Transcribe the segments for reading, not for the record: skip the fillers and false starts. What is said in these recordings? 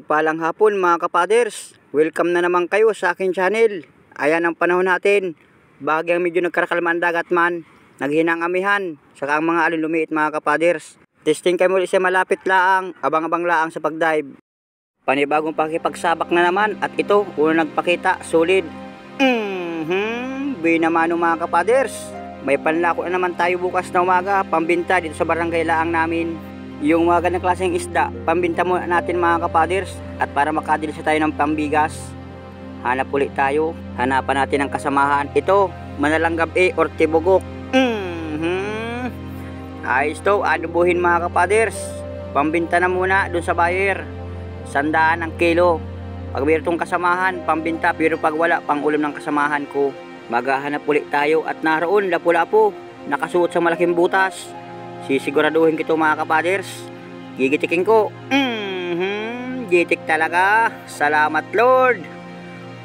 Mapagpalang hapon mga kapaders, welcome na naman kayo sa akin channel. Ayan ang panahon natin, bagyang medyo nagkarakalman dagat man, naghinang amihan, saka ang mga alon lumiit mga kapaders. Testing kayo muli siya malapit laang, abang-abang laang sa pagdive. Panibagong pakipagsabak na naman at ito, unang nagpakita, solid. Binamano mga kapaders, may panlako na naman tayo bukas na umaga, pambinta dito sa barangay laang namin. Yung mga ganang klaseng isda, pambinta muna natin mga kapaders. At para makadilisa tayo ng pambigas, hanap ulit tayo. Hanapan natin ang kasamahan. Ito, manalanggab or tibugok. Ayos to, anubuhin mga kapaders. Pambinta na muna dun sa buyer. 100 ang kilo. Pag mayroon tong kasamahan, pambinta. Pero pag wala, pang ulam ng kasamahan ko. Maghahanap ulit tayo. At naroon, lapu-lapu, nakasuot sa malaking butas. Sisiguraduhin ko ito mga kapaders. Gigitikin ko. Gitik talaga. Salamat Lord.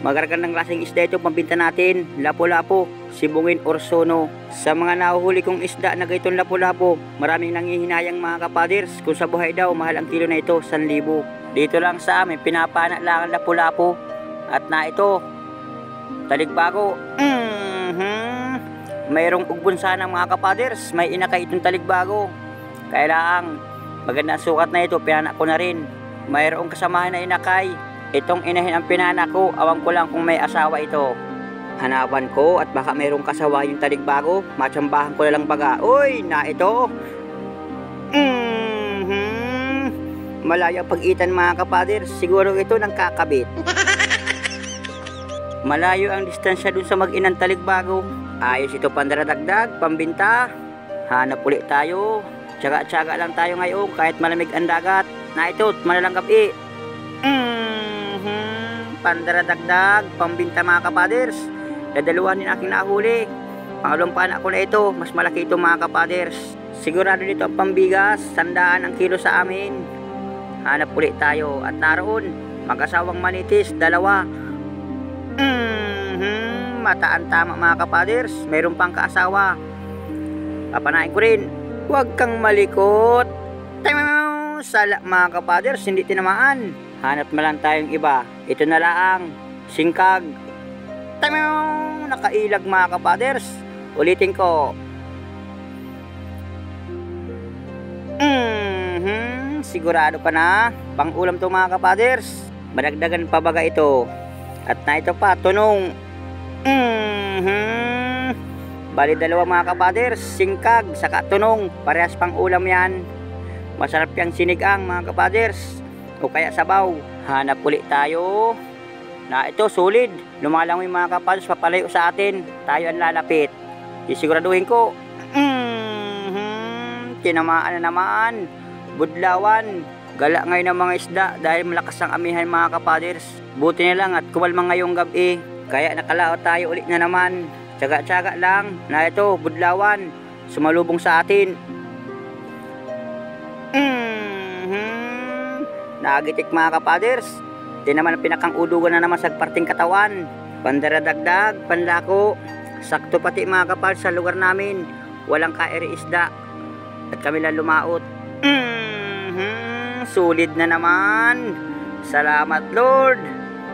Magagandang klaseng isda ito pambinta natin. Lapu-lapu, sibungin or sono. Sa mga nahuhuli kong isda na gaytong lapu-lapu, maraming nangihinayang mga kapaders. Kung sa buhay daw, mahal ang kilo na ito, 1,000. Dito lang sa amin, pinapana lang ang lapu-lapu. At na ito, taligbago. Mayroong ugbon sana mga kapaders, may inakay itong taligbago. Kailangan magandang sukat na ito, pinana ko na rin. Mayroong kasamahan na inakay. Itong inahin ang pinana ko, awang ko lang kung may asawa ito. Hanapan ko at baka mayroong kasawa yung taligbago, matsambahan ko na lang baga. Uy, na ito. Malayo pag-itan mga kapaders, siguro ito nang kakabit. Malayo ang distansya dun sa mag-inang taligbago. Ayos ito pandaradagdag, pambinta. Hanap ulit tayo. Tsaga-tsaga lang tayo ngayon kahit malamig ang dagat. Na ito, manalanggab pandaradagdag, pambinta mga kapaders. Dadaluhan din aking nahuli. Pangalumpaan ako na ito, mas malaki ito mga kapaders. Sigurado dito ang pambigas, 100 ang kilo sa amin. Hanap ulit tayo. At naroon, mag-asawang manitis, 2. Mataan tama mga kapaders, mayroon pang kaasawa. Papanain ko rin. Huwag kang malikot. Sala mga kapaders, hindi tinamaan. Hanap na lang tayong iba. Ito na lang, singkag. Nakailag mga kapaders. Ulitin ko. Sigurado ka na. Pang ulam to mga kapaders. Madagdagan pa baga ito. At na ito pa, tunong. Bali 2 mga kapaders, singkag saka tunong, parehas pang ulam yan. Masarap yung sinigang mga kapaders, o kaya sabaw. Hanap ulit tayo. Na ito, solid. Lumalangoy mga kapaders, papalayo sa atin. Tayo ang lalapit. Isiguraduhin ko. Tinamaan na naman. Budlawan. Gala ngayon ng mga isda dahil malakas ang amihan mga kapaders. Buti na lang at kumalma ngayong gabi. Kaya nakalaot tayo ulit na naman. Tsaga-tsaga lang. Na ito, budlawan. Sumalubong sa atin. Nagitik mga kapaders. Di naman pinakang udugan na naman sa parting katawan. Pandaradagdag, panlako. Sakto pati mga kapaders sa lugar namin. Walang kairi isda. At kami lang lumaot. Solid na naman. Salamat Lord.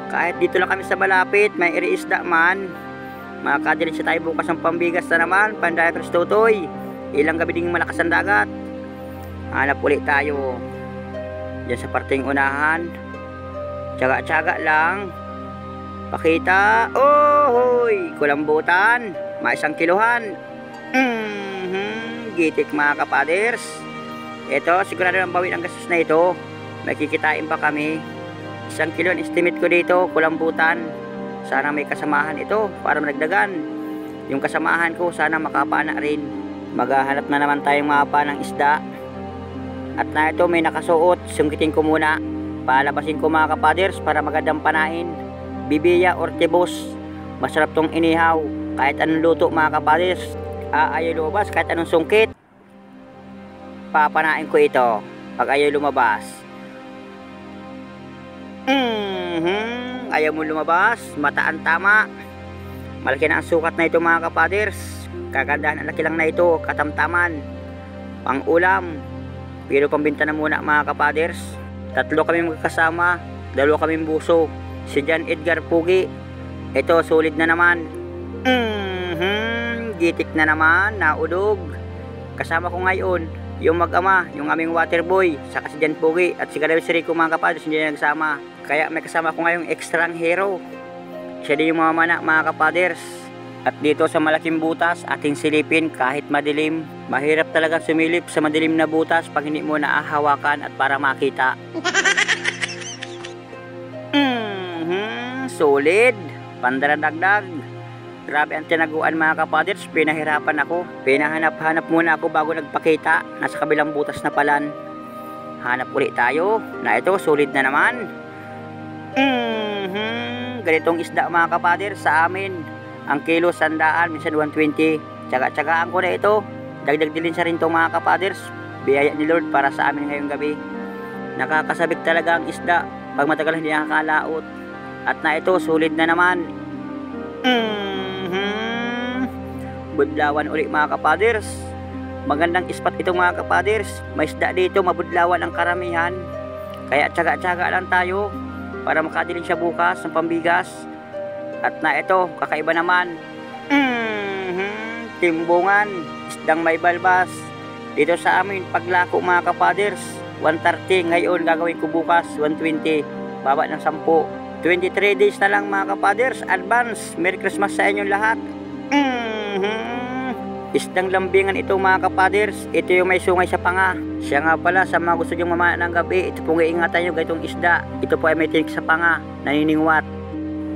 Kahit dito lang kami sa malapit, may iri isda man. Makakadilis tayo bukas ng pambigas na naman. Pandaya Kristotoy. Ilang gabi ding malakas ang dagat. Hanap ulit tayo. Diyan sa parting unahan. Tsaga-tsaga lang. Pakita. Hoy, kulambutan. May 1 kilohan. Gitik mga kapaders. Ito, sigurado ang bawin ang gastos na ito. Makikitain pa kami. 1 kilo ang estimate ko dito, kulambutan. Sana may kasamahan ito para managdagan. Yung kasamahan ko sana makapana rin. Maghahanap na naman tayong mapa ng isda. At na ito may nakasuot, sungkitin ko muna. Palabasin ko mga kapaders para magandang panain. Bibiya or tibos. Masarap tong inihaw. Kahit anong luto mga kapaders. Ayaw lumabas kahit anong sungkit. Papanain ko ito pag ayaw lumabas. Ayaw mo lumabas, mataan tama. Malaki na ang sukat na ito mga kapaders. Kagandahan ang laki lang na ito, katamtaman. Pang ulam. Pero pambinta na muna mga kapaders. 3 kami magkasama. Dalawa kaming buso. Si John Edgar Pugi. Ito, solid na naman. Gitik na naman, naudog. Kasama ko ngayon, yung mag-ama, yung aming water boy, saka si John Pugi at si Kadawis Rico mga kapaders, hindi na nagsama. Kaya may kasama ko ngayong extrang hero. Siya din yung mamana mga kapaders. At dito sa malaking butas, ating silipin kahit madilim. Mahirap talaga sumilip sa madilim na butas pag hindi mo naahawakan at para makita. Solid. Pandaradagdag. Grabe ang tinaguan mga kapaders. Pinahirapan ako. Pinahanap-hanap muna ako bago nagpakita. Nasa kabilang butas na palan. Hanap ulit tayo. Na ito, solid na naman. Ganitong isda mga kapaders sa amin. Ang kilo 100, minsan 120. Tsaga-tsagaan ko na ito. Dagdag din sa rin ito mga kapaders. Biyaya ni Lord para sa amin ngayong gabi. Nakakasabik talaga ang isda pag matagal hindi nakakalaot. At na ito, solid na naman. Budlawan ulit mga kapaders. Magandang spot ito mga kapaders. May isda dito, mabudlawan ang karamihan. Kaya tsaga-tsaga lang tayo para makadiling siya bukas ng pambigas. At na ito, kakaiba naman. Timbungan, isdang may balbas. Dito sa amin, paglako mga kapaders, 130. Ngayon, gagawin ko bukas, 120. Baba ng 10. 23 days na lang mga kapaders. Advance. Merry Christmas sa inyong lahat. Isdang lambingan ito mga kapaders. Ito yung may sungay sa panga. Siya nga pala sa mga gusto nyong mamana ng gabi. Ito pong iingatan nyo ganitong isda. Ito po ay may tinik sa panga. Naniningwat.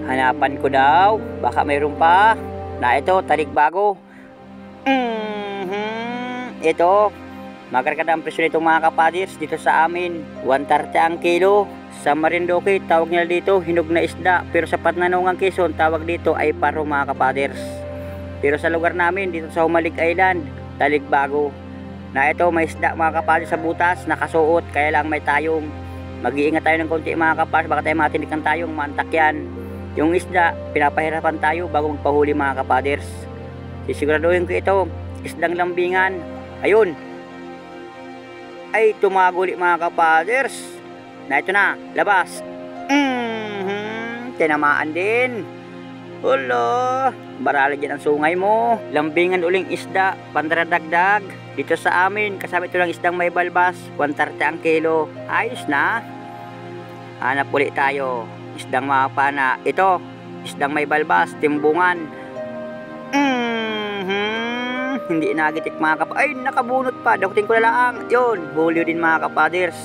Hanapan ko daw. Baka mayroon pa. Na ito, tarik bago. Ito. Makarkada ang presyo nito mga kapaders. Dito sa amin, 130 ang kilo. Sa Marinduque, tawag nila dito hinog na isda. Pero sa Patnanungan, Quezon, tawag dito ay paro mga kapaders. Pero sa lugar namin, dito sa Humalik Island, talig bago. Na ito, may isda mga kapaders sa butas, nakasuot. Kaya lang may tayong. Mag-iingat tayo ng konti mga kapaders. Baka tayo matinik ng tayong mantakyan. Yung isda, pinapahirapan tayo bago magpahuli mga kapaders. Sisiguraduhin ko ito, isdang lambingan. Ayun. Ay, tumaguli mga kapaders. Na ito na, labas. Tinamaan din. Hulo. Barali dyan ang sungay mo. Lambingan uling isda, pandaradagdag. Dito sa amin, kasama ito lang isdang may balbas. 130 ang kilo. Ayos na. Hanap ulit tayo. Isdang mapana. Ito, isdang may balbas, timbungan. Hindi nagitik mga kapaders. Ay, nakabunot pa. Dakutin ko na lang. Yun, bulyo din mga kapaders.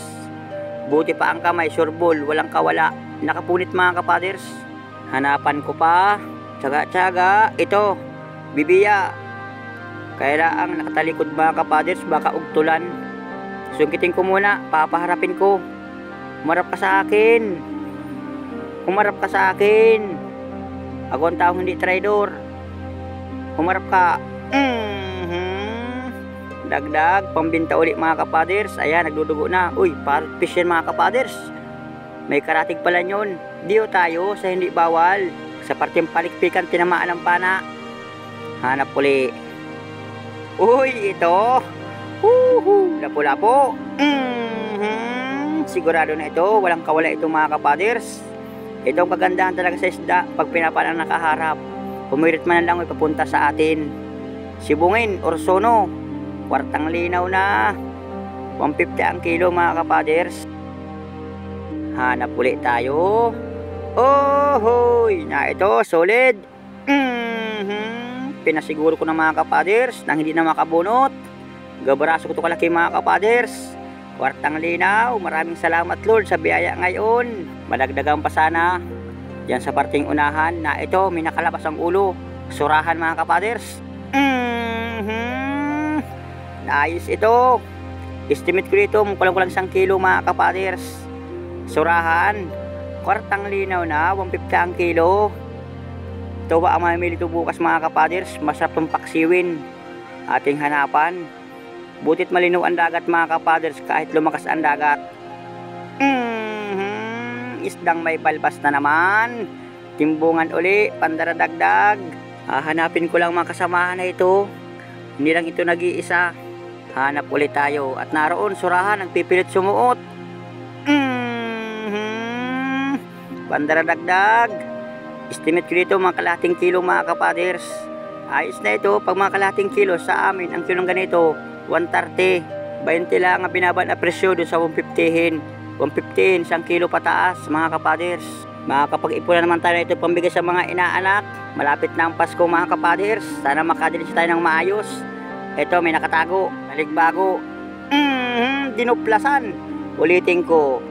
Buti pa ang kamay, sureball, walang kawala. Nakapunit mga kapaders. Hanapan ko pa. Tsaga-tsaga. Ito, bibiya. Kaya ang nakatalikod mga kapaders, baka ugtulan. Sungkitin ko muna, papaharapin ko. Humarap ka sa akin. Humarap ka sa akin. Ako ang taong hindi traidor. Humarap ka. Dagdag, pambinta ulit mga kapaders. Ayan, nagdudugo na. Uy, parrot fish yan mga kapaders. May karatig pala yun. Diyo tayo sa hindi bawal. Sa parteng palikpikan, tinamaan ng pana. Hanap uli. Uy, ito. Lapo-lapo. Sigurado na ito. Walang kawala ito mga kapaders. Ito ang kagandahan talaga sa isda pag pinapalang nakaharap. Pumirit man lang ay papunta sa atin. Sibungin, orsono. Kwartang linaw na. 150 ang kilo mga kapaders. Hanap ulit tayo. Oh, hoy. Na ito, solid. Pinasiguro ko na mga kapaders nang hindi na makabunot. Gabaraso ko ito kalaki mga kapaders. Kwartang linaw. Maraming salamat Lord sa biyaya ngayon. Madagdagan pa sana. Diyan sa parting unahan na ito, may nakalabas ang ulo. Surahan mga kapaders. Ayos ito. Estimate ko dito, kulang-kulang 1 kilo mga kapaders. Surahan. Kwartang linaw na, 150 ang kilo. Ito ba ang mamimili ito bukas mga kapaders? Masarap itong paksiwin. Ating hanapan. Butit malinaw ang dagat mga kapaders kahit lumakas ang dagat. Isdang may balbas na naman. Timbungan uli, pandaradagdag. Hanapin ko lang mga kasamahan na ito. Hindi lang ito nag-iisa. Hanap ulit tayo. At naroon, surahan, ang pipilit sumuot. Pandaradagdag. Estimate ko dito mga kalahating kilo mga kapaders. Ayos na ito. Pag mga kalahating kilo sa amin, ang kilong ganito, 130. 20 lang ang binaba na presyo doon sa 150. 115, 1 kilo pataas mga kapaders. Makakapag-ipon na naman tayo ito pambigay sa mga inaanak. Malapit na ang Pasko mga kapaders. Sana makadilis tayo ng maayos. Ito may nakatago, naligbago. Dinuplasan. Ulitin ko.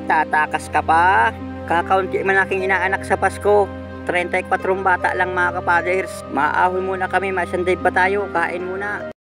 Tatakas ka pa. Kakaunti man aking inaanak sa Pasko. 34 bata lang mga kapaders. Maahon muna kami, masanday pa tayo. Kain muna.